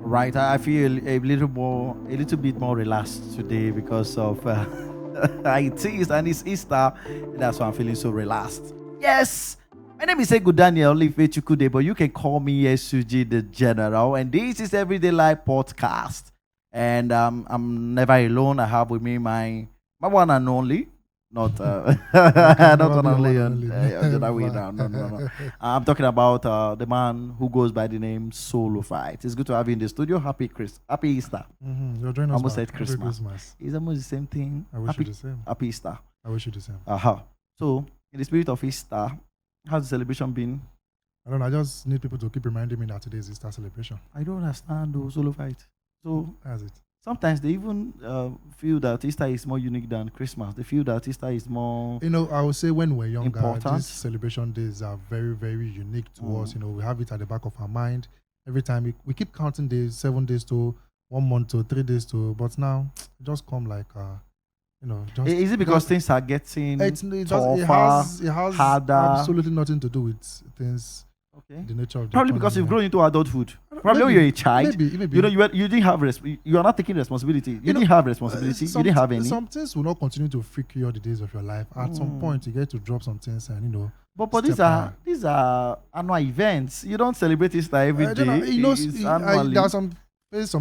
Right, I feel a little bit more relaxed today because of it is and it's Easter. That's why I'm feeling so relaxed. Yes, my name is Egu Daniel Lifechukude, but you can call me SUG the General, and this is Everyday Life Podcast. And I'm never alone. I have with me my one and only. Not not Never one be a only one on and only. the other way down. No, no, no. I'm talking about the man who goes by the name Solo Fight. It's good to have you in the studio. Happy Easter. You're joining us Almost back. said Happy Christmas. Christmas. It's almost the same thing. I wish you the same. Happy Easter. I wish you the same. So, in the spirit of Easter, how's the celebration been? I don't know. I just need people to keep reminding me that today is Easter celebration. I don't understand the Solo Fight. So, That's it. sometimes they even feel that Easter is more unique than Christmas. They feel that Easter is more. You know, I would say when we're younger, Important. these celebration days are very, very unique to us. You know, we have it at the back of our mind. Every time we keep counting days, 7 days to 1 month to 3 days to, but now it just come like, just. Is it because things are getting tougher, it has harder? absolutely nothing to do with things. Okay. The nature of the Probably because economy. you've grown into adulthood. Probably when Maybe, you're a child. Maybe. You know, you didn't have you are not taking responsibility. You didn't have responsibility. You didn't have any. Some things will not continue to freak you all the days of your life. At some point, you get to drop some things and But step these are annual events. You don't celebrate Easter every day. It's annually. there are some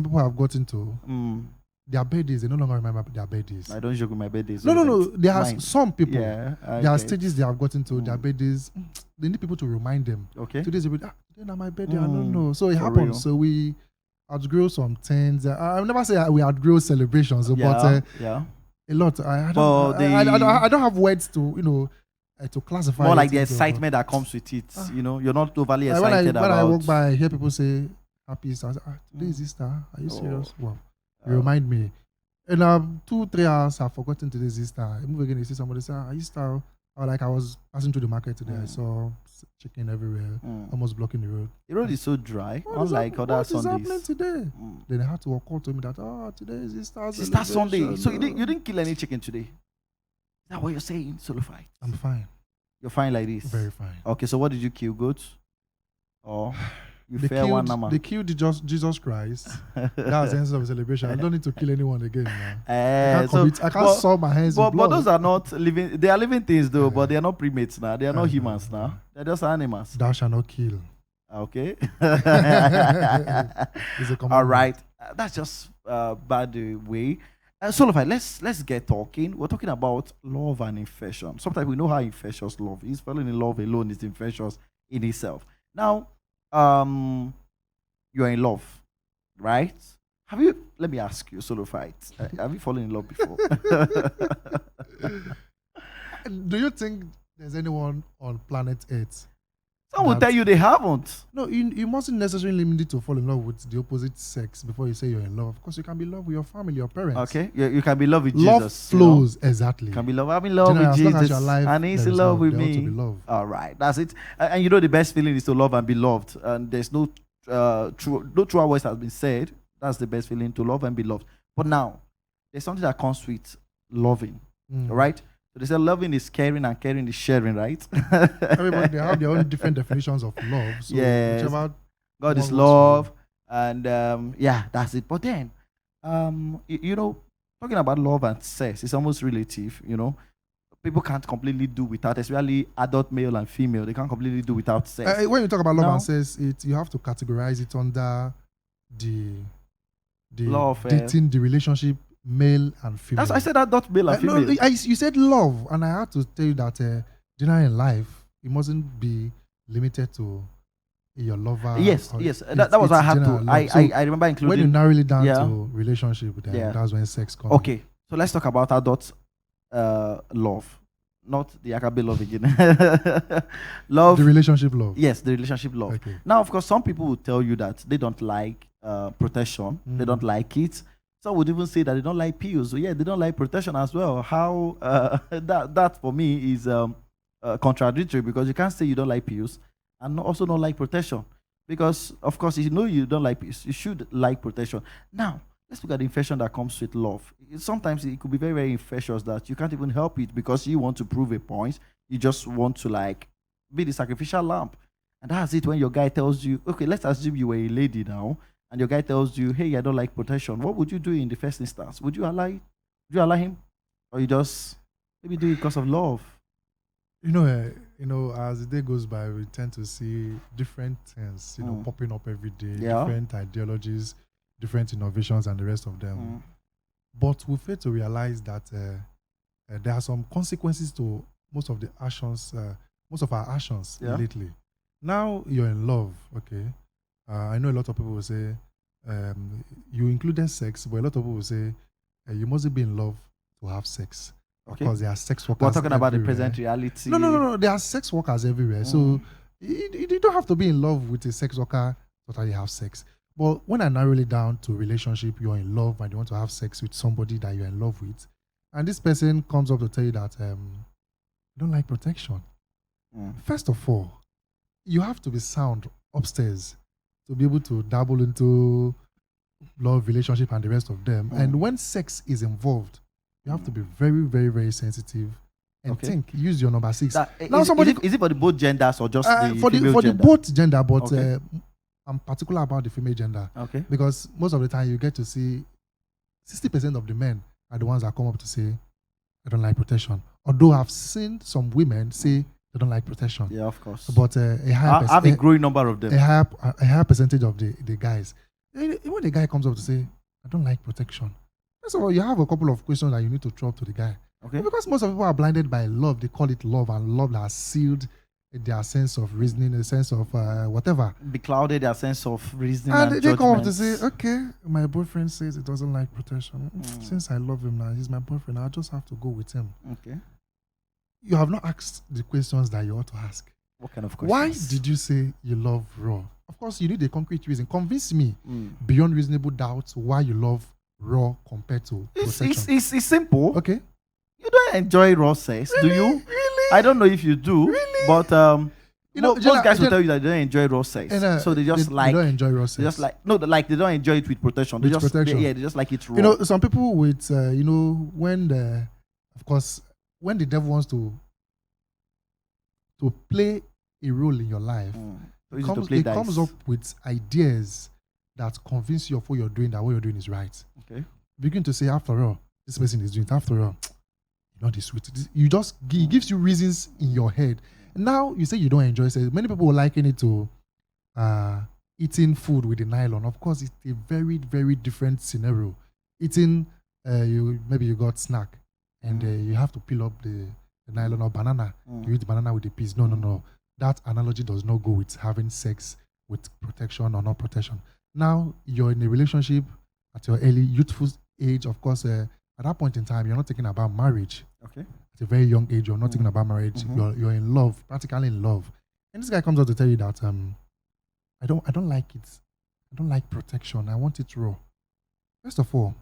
people have gotten to their birthdays. They no longer remember their birthdays. I don't joke with my birthdays. No. There are Mine. some people. Yeah. There are stages they have gotten to their birthdays. They need people to remind them. Okay. Today's a bit. Today not my birthday. I don't know. So it For happens. real. So we outgrow some things. I'll never say we outgrow celebrations, but yeah. a lot. I But I don't have words to to classify. More it like the into, excitement that comes with it. You're not overly when excited when about. I walk by, I hear people say Happy Easter. I say, today is Easter. Are you serious? Wow. You remind me. And 2-3 hours I've forgotten today's Easter. I move again, you see somebody say, Easter. Or like I was passing through the market today, I saw chicken everywhere, almost blocking the road. The road is so dry, unlike other What is happening Sundays. today? Then I had to walk out to me that today is Easter. Easter Sunday. celebration. So you didn't kill any chicken today. Is that what you're saying? Solo Fight. I'm fine. You're fine like this. Very fine. Okay, so what did you kill? Goats? Or you fair one number? They killed Jesus Christ. That was the end of the celebration. I don't need to kill anyone again now. I can't solve my hands with but blood. those are not living. They are living things though, but they are not primates now. They are not humans now. They're just animals. Thou shalt not kill. Okay. It's a commandment. All right. That's just by the way. So, let's get talking. We're talking about love and infection. Sometimes we know how infectious love is. Falling in love alone is infectious in itself. Now, you're in love, right? Let me ask you, Solo Fight. Have you fallen in love before? Do you think there's anyone on planet Earth? Some will tell you they haven't. No, you mustn't necessarily need to fall in love with the opposite sex before you say you're in love. Of course, you can be in love with your family, your parents. Okay, you can be in love with Love Jesus. flows, exactly. Can be love. I'm in love Generally, with as long as Jesus, you're alive, and He's there in is love with there ought to me. be love. All right, that's it. And you know the best feeling is to love and be loved. And there's no true words has been said. That's the best feeling, to love and be loved. But now, there's something that comes with loving. All right. So they say loving is caring and caring is sharing, right? Everybody, they have their own different definitions of love. So Yes. whichever God is one works for love, and that's it. But then, talking about love and sex is almost relative. People can't completely do without, especially adult male and female. They can't completely do without sex. when you talk about love Now- and sex, you have to categorize it under the Love, dating, the relationship, male and female. That's I said adult male and No, female. you said love, and I had to tell you that generally in life, it mustn't be limited to your lover. Yes. or That was what I had general to. love. So I remember when you including. narrow it down Yeah. to relationship, then Yeah. that's when sex comes. Okay, so let's talk about adult love, not the Akabe love again. Love. The relationship love. Yes, the relationship love. Okay. Now, of course, some people will tell you that they don't like protection. They don't like it. Some would even say that they don't like pills. So yeah, they don't like protection as well. How that for me is contradictory, because you can't say you don't like pills and also not like protection. Because of course, if you know you don't like pills, you should like protection. Now, let's look at the infection that comes with love. Sometimes it could be very, very infectious that you can't even help it because you want to prove a point. You just want to be the sacrificial lamb. And that's it when your guy tells you, okay, let's assume you were a lady now, and your guy tells you, hey, I don't like protection, what would you do in the first instance? Would you allow him? Or you just maybe do it because of love? As the day goes by, we tend to see different things, popping up every day, Yeah. different ideologies, different innovations, and the rest of them. But we fail to realize that there are some consequences to most of our actions lately. Now you're in love, okay? I know a lot of people will say you included sex, but a lot of people will say you mustn't be in love to have sex. Okay. Because there are sex workers. We're talking about the everywhere. present reality. No. There are sex workers everywhere. So you don't have to be in love with a sex worker so that you have sex. But when I narrow it down to relationship, you're in love and you want to have sex with somebody that you're in love with, and this person comes up to tell you that you don't like protection. First of all, you have to be sound upstairs to be able to dabble into love, relationship, and the rest of them. And when sex is involved, you have to be very, very, very sensitive and think. Use your number 6. Now, is it for the both genders or just the for female the gender? both gender? But I'm particular about the female gender. Okay. Because most of the time you get to see 60% of the men are the ones that come up to say I don't like protection. Although I've seen some women say they don't like protection. Yeah, of course. But I have a growing number of them. A higher percentage of the guys. When the guy comes up to say I don't like protection, first of all, you have a couple of questions that you need to throw up to the guy. Okay. Because most of people are blinded by love. They call it love, and love has sealed their sense of reasoning, a sense of whatever. Beclouded their sense of reasoning and and they come up to say, okay, my boyfriend says he doesn't like protection. Since I love him now, he's my boyfriend, I'll just have to go with him. Okay. You have not asked the questions that you ought to ask. What kind of questions? Why did you say you love raw? Of course, you need a concrete reason. Convince me beyond reasonable doubt why you love raw compared to protection. It's simple. Okay. You don't enjoy raw sex, do you? Really? I don't know if you do, but most guys will tell you that they don't enjoy raw sex, so they just they don't enjoy raw sex. They just they don't enjoy it with protection. They just like it raw. Some people with when the devil wants to play a role in your life, it comes up with ideas that convince you of what you're doing, that what you're doing is right. Okay. Begin to say, after all, this person is doing it. After all, you're not this sweet. He gives you reasons in your head. Now you say you don't enjoy sex. Many people liken it to eating food with a nylon. Of course, it's a very, very different scenario. Eating, maybe you got snack and you have to peel up the nylon or banana. You eat banana with a piece. No. That analogy does not go with having sex with protection or not protection. Now you're in a relationship at your early youthful age. Of course, at that point in time, you're not thinking about marriage. Okay. At a very young age, you're not thinking about marriage. You're in love, practically in love. And this guy comes out to tell you that I don't like it. I don't like protection. I want it raw. First of all,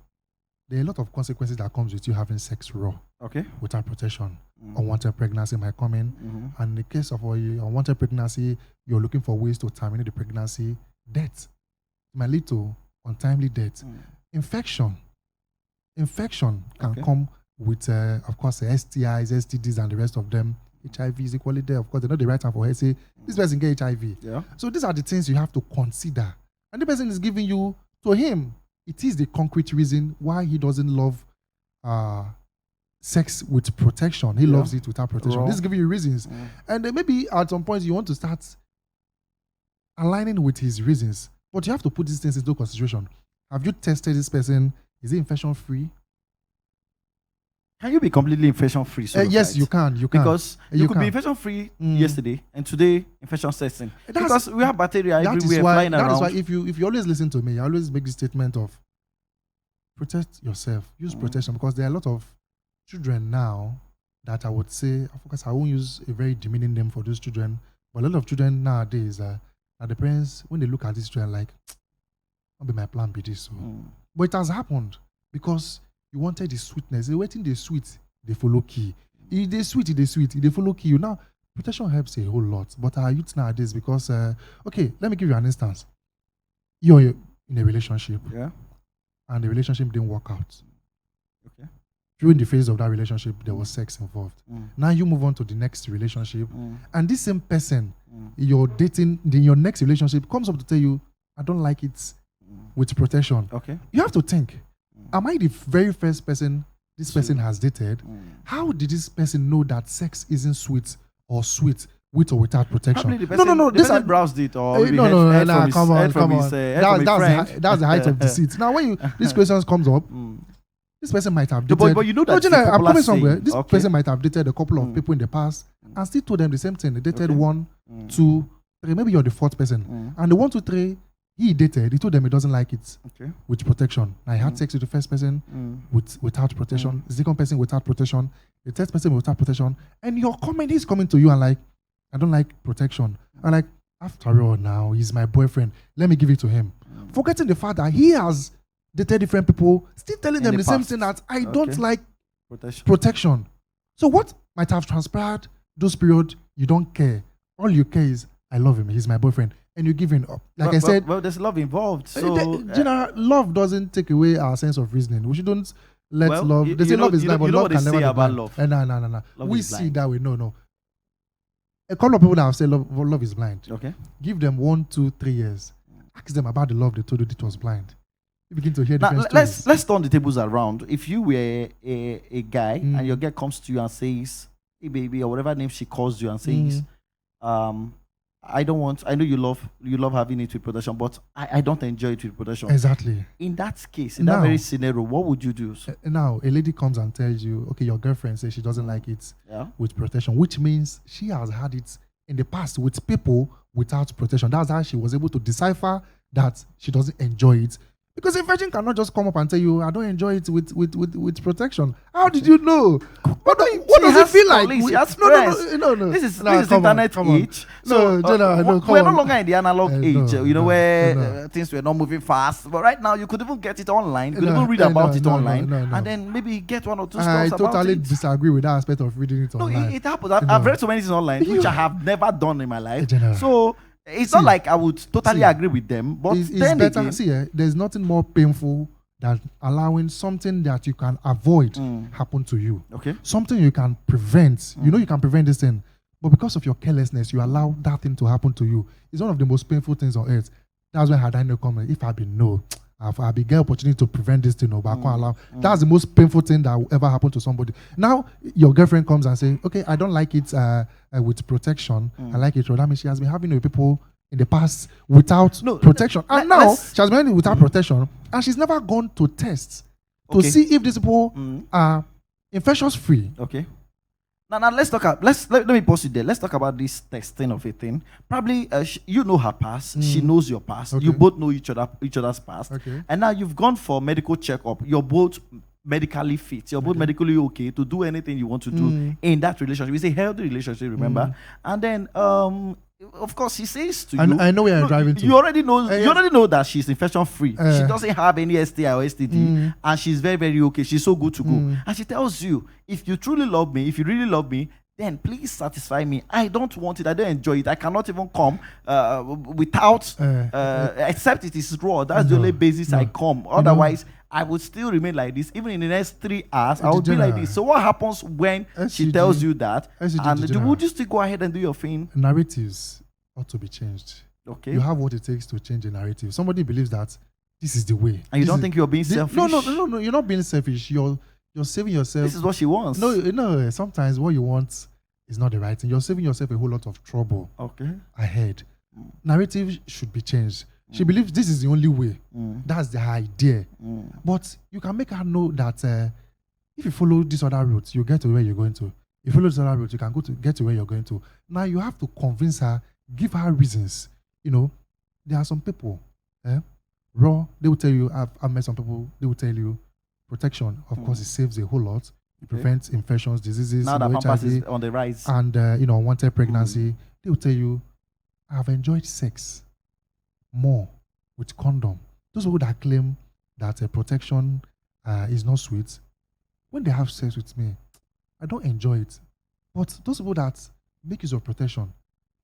there are a lot of consequences that comes with you having sex raw. Okay. Without protection. Unwanted pregnancy might come in. And in the case of unwanted pregnancy, you're looking for ways to terminate the pregnancy. Death. It might lead to untimely death. Infection can come with, of course, STIs, STDs, and the rest of them. HIV is equally there. Of course, they're not the right time for her to say, this person get HIV. Yeah. So these are the things you have to consider. And the person is giving you, to him, it is the concrete reason why he doesn't love sex with protection. He loves it without protection. Raw. This is giving you reasons. And then maybe at some point you want to start aligning with his reasons. But you have to put these things into consideration. Have you tested this person? Is he infection free? Can you be completely infection free? Yes, you can. Because you could be infection free yesterday and today infection setting. Because we have bacteria everywhere flying around. That is why if you always listen to me, I always make this statement of protect yourself. Use protection, because there are a lot of children now that I would say, of course, I won't use a very demeaning name for those children, but a lot of children nowadays are the parents, when they look at these children, like, I'll be my plan B this. So. But it has happened because you wanted the sweetness. They're waiting the sweet, they follow key. If they sweet, they follow key. You now, protection helps a whole lot. But our youth nowadays, because, okay, let me give you an instance. You're in a relationship. Yeah. And the relationship didn't work out. Okay. During the phase of that relationship, there was sex involved. Now you move on to the next relationship. And this same person you're dating in your next relationship comes up to tell you, I don't like it with protection. Okay. You have to think, am I the very first person this person has dated? How did this person know that sex isn't sweet or sweet with or without protection? Probably the person, no. The person browsed it or maybe Come on. That's the height of deceit. Now, when these questions comes up, this person might have dated. But you know that I'm coming somewhere. saying. This person might have dated a couple of people in the past and still told them the same thing. They dated 1, 2, 3. Maybe you're the 4th person. And the 1, 2, 3 he dated, he told them he doesn't like it with protection. Now he had sex with the first person without protection, the second person without protection, the third person without protection. And your comment, he's coming to you and like, I don't like protection. And like, after all, now he's my boyfriend. Let me give it to him. Forgetting the fact that he has dated different people, still telling them the same thing, that I don't like protection. So what might have transpired those periods, you don't care. All you care is, I love him, he's my boyfriend. And you're giving up. Like I said, well, there's love involved. So love doesn't take away our sense of reasoning. We shouldn't let love. They say love is blind, but love can never be blind. No. We see that way. No. A couple of people that have said love is blind. Okay. Give them 1, 2, 3 years. Ask them about the love they told you it was blind. You begin to hear different stories. Let's turn the tables around. If you were a guy and your girl comes to you and says, "Hey baby," or whatever name she calls you and says, I know you love having it with protection, but I don't enjoy it with protection. Exactly. In that case, in that very scenario, what would you do? Now, a lady comes and tells you, okay, your girlfriend says she doesn't like it with protection, which means she has had it in the past with people without protection. That's how she was able to decipher that she doesn't enjoy it. Because a virgin cannot just come up and tell you, I don't enjoy it with protection. How did you know? What does it feel like? No. This is internet age. So we're no longer in the analog age, where things were not moving fast. But right now, you could even get it online. You could even read about it online. And then maybe get 1 or 2 stories about it. I totally disagree with that aspect of reading it online. No, it happens. I've read so many things online, which I have never done in my life. So it's not like I would totally agree with them, but it's better. Again, there's nothing more painful than allowing something that you can avoid happen to you. Okay. Something you can prevent. You know you can prevent this thing, but because of your carelessness, you allow that thing to happen to you. It's one of the most painful things on earth. That's why had I no comment, if I been I've been given opportunity to prevent this thing, but I can't allow. That's the most painful thing that will ever happen to somebody. Now your girlfriend comes and say, okay, I don't like it with protection. I like it. So that means she has been having with people in the past without protection. And now she has been having without protection, and she's never gone to test to see if these people are infectious free. Okay. Now let's talk about, let me pause it there. Let's talk about this testing of a thing. Probably you know her past, she knows your past. You both know each other's past. And now you've gone for medical checkup. You're both medically fit. You're both medically okay to do anything you want to do in that relationship. It's a healthy relationship, remember? And then of course, he says to you. I know where you're driving to. You already know that she's infection free. She doesn't have any STI or STD, and she's very, very okay. She's so good to go. And she tells you, if you truly love me, if you really love me, then please satisfy me. I don't want it. I don't enjoy it. I cannot even come without, except it is raw. That's the only basis I come. Otherwise, I would still remain like this. Even in the next 3 hours, I would be like this. So what happens when she tells you that? And would you still go ahead and do your thing? Narratives ought to be changed. Okay. You have what it takes to change a narrative. Somebody believes that this is the way. And you don't think you're being selfish? No. You're not being selfish. You're saving yourself. This is what she wants. No. Sometimes what you want is not the right thing. You're saving yourself a whole lot of trouble. Ahead. Narrative should be changed. She believes this is the only way. That's the idea. But you can make her know that if you follow this other route, you get to where you're going to. If you follow this other route, you can get to where you're going to. Now you have to convince her, give her reasons. There are some people, raw, they will tell you, I've met some people, they will tell you, protection, of course, it saves a whole lot. It prevents infections, diseases, now that pampers HIV, is on the rise. And, unwanted pregnancy. They will tell you, I've enjoyed sex more with condom. Those people that claim that protection is not sweet, when they have sex with me, I don't enjoy it. But those people that make use of protection,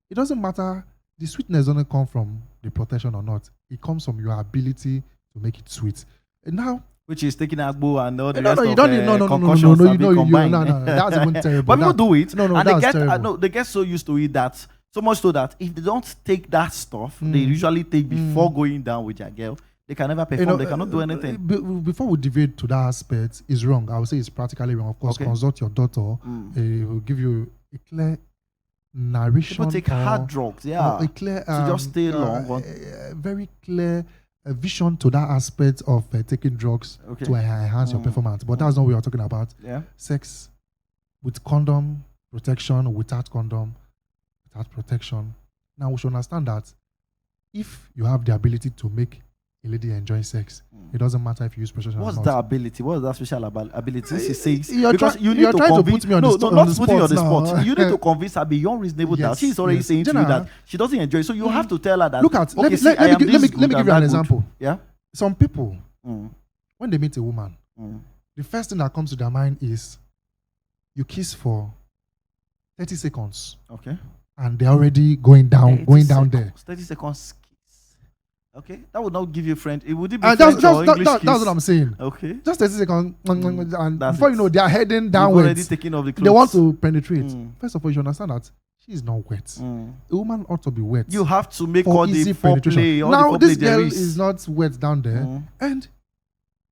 it doesn't matter. The sweetness doesn't come from the protection or not. It comes from your ability to make it sweet. And now, which is taking Agbo and all the rest of concussions combined. No, that's even terrible. But people do it. No, and that's terrible. They get so used to it so much so that if they don't take that stuff, they usually take before going down with their girl, they can never perform. They cannot do anything. Before we deviate to that aspect, is wrong. I would say it's practically wrong. Of course, consult your doctor. He will give you a clear narration. People take hard drugs, a clear to just stay long. Very clear vision to that aspect of taking drugs to enhance your performance. But that's not what we are talking about. Yeah. Sex with condom protection, without condom, without protection. Now we should understand that if you have the ability to make a lady enjoy sex, it doesn't matter if you use protection or not. What's that ability? What's that special ability? She says, because you need to convince, put me on the spot. Not putting you on the spot. You need to convince her beyond reasonable doubt. She's already saying to you that she doesn't enjoy it. So you have to tell her that. Look at, let me give you an example. Yeah. Some people, when they meet a woman, the first thing that comes to their mind is you kiss for 30 seconds. Okay. And they're already going down there. 30 seconds kiss. Okay. That would not give you French. It would be French or English kiss. That's what I'm saying. Okay. Just 30 seconds. And before you know, they are heading downwards. Already taking off the clothes. They want to penetrate. First of all, you should understand that she's not wet. A woman ought to be wet. You have to make all the foreplay. Now, this girl is not wet down there. And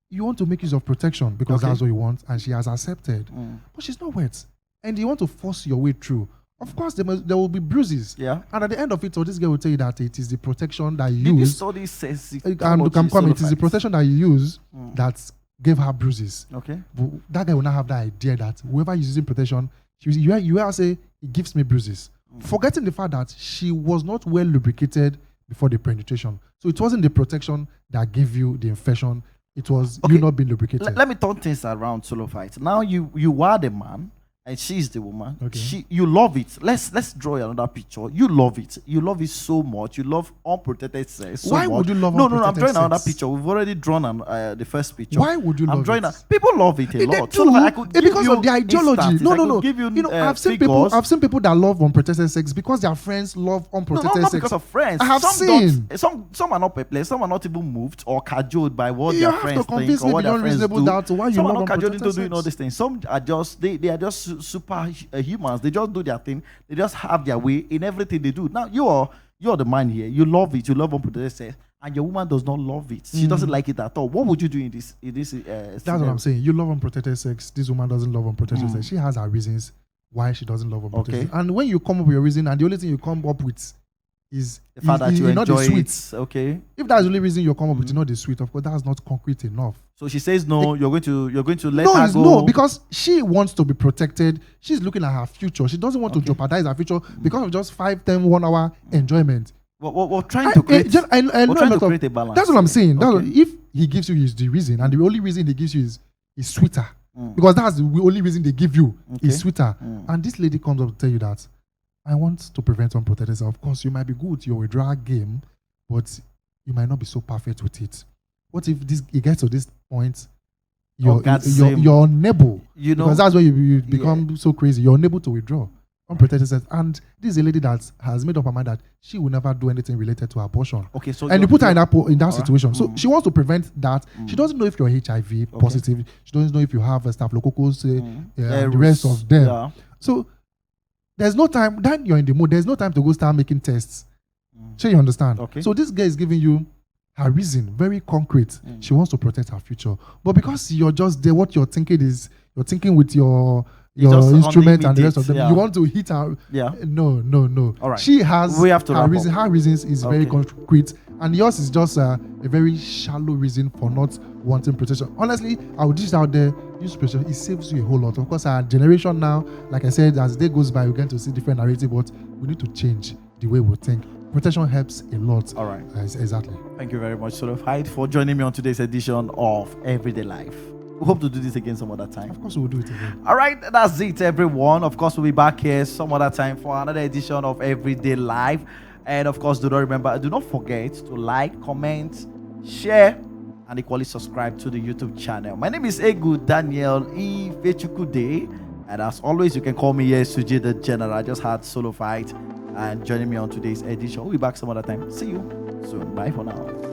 you want to make use of protection because that's what you want. And she has accepted. But she's not wet. And you want to force your way through. Of course, there will be bruises. Yeah. And at the end of it, this girl will tell you that it is the protection that you use. Study says it is the protection that you use that gave her bruises. Okay. But that guy will not have that idea that whoever is using protection, you will say, it gives me bruises. Forgetting the fact that she was not well lubricated before the penetration. So it wasn't the protection that gave you the infection. It was you not being lubricated. Let me turn things around, Solo Fight. Now you are the man. And she's the woman. Okay. You love it. Let's draw another picture. You love it. You love it so much. You love unprotected sex. Why would you love unprotected sex? No, I'm drawing another picture. We've already drawn the first picture. Why would you love it? People love it a lot. So because of the ideology. No. I've seen people that love unprotected sex because their friends love unprotected sex. Not because of friends. I have seen. Some are not perplexed. Some are not even moved or cajoled by what their friends think or what their friends do. Some are not cajoled into doing all these things. Some are just they are just super humans. They just do their thing. They just have their way in everything they do. Now you're the man here. You love it. You love unprotected sex, and your woman does not love it. She doesn't like it at all. What would you do in this? That's what I'm saying. You love unprotected sex. This woman doesn't love unprotected sex. She has her reasons why she doesn't love unprotected sex. And when you come up with your reason, and the only thing you come up with is the fact that you enjoy it. Okay. If that's the only reason you come up with, not the sweet, of course, that's not concrete enough. So she says no. You're going to let her go. No, because she wants to be protected. She's looking at her future. She doesn't want to jeopardize her future because of just 5, 10, 1 hour enjoyment. We're trying to create. We're trying to create a balance. That's what I'm saying. If he gives you the reason, and the only reason he gives you is sweeter, because that's the only reason they give you is sweeter. And this lady comes up to tell you that I want to prevent unprotected sex. Of course, you might be good with your withdrawal game, but you might not be so perfect with it. What if it gets to this point, you're unable, because that's where you become so crazy. You're unable to withdraw unprotected sex. And this is a lady that has made up her mind that she will never do anything related to abortion. Okay, so and you put her in that situation. So she wants to prevent that. She doesn't know if you're HIV positive. She doesn't know if you have staphylococcus, the rest of them. Yeah. So there's no time. Then you're in the mood. There's no time to go start making tests. So you understand? Okay. So this girl is giving you her reason, very concrete. She wants to protect her future. But because you're just there, what you're thinking is you're thinking with your instrument and the rest of them. You want to hit her. Yeah. No. All right. She has her reason. Her reasons is very concrete, and yours is just a very shallow reason for not wanting protection. Honestly, I would dish out there. Use protection. It saves you a whole lot. Of course, our generation now, like I said, as the day goes by, we're going to see different narrative. But we need to change the way we think. Protection helps a lot. All right. Exactly. Thank you very much, Sort of Height, for joining me on today's edition of Everyday Life. We hope to do this again some other time. Of course, we'll do it again. All right, that's it, everyone. Of course, we'll be back here some other time for another edition of Everyday Life. And of course, do not forget to like, comment, share, and equally subscribe to the YouTube channel. My name is Egu Daniel Ifechukude. And as always, you can call me Suji the General. I just had Solo Fight and joining me on today's edition. We'll be back some other time. See you soon. Bye for now.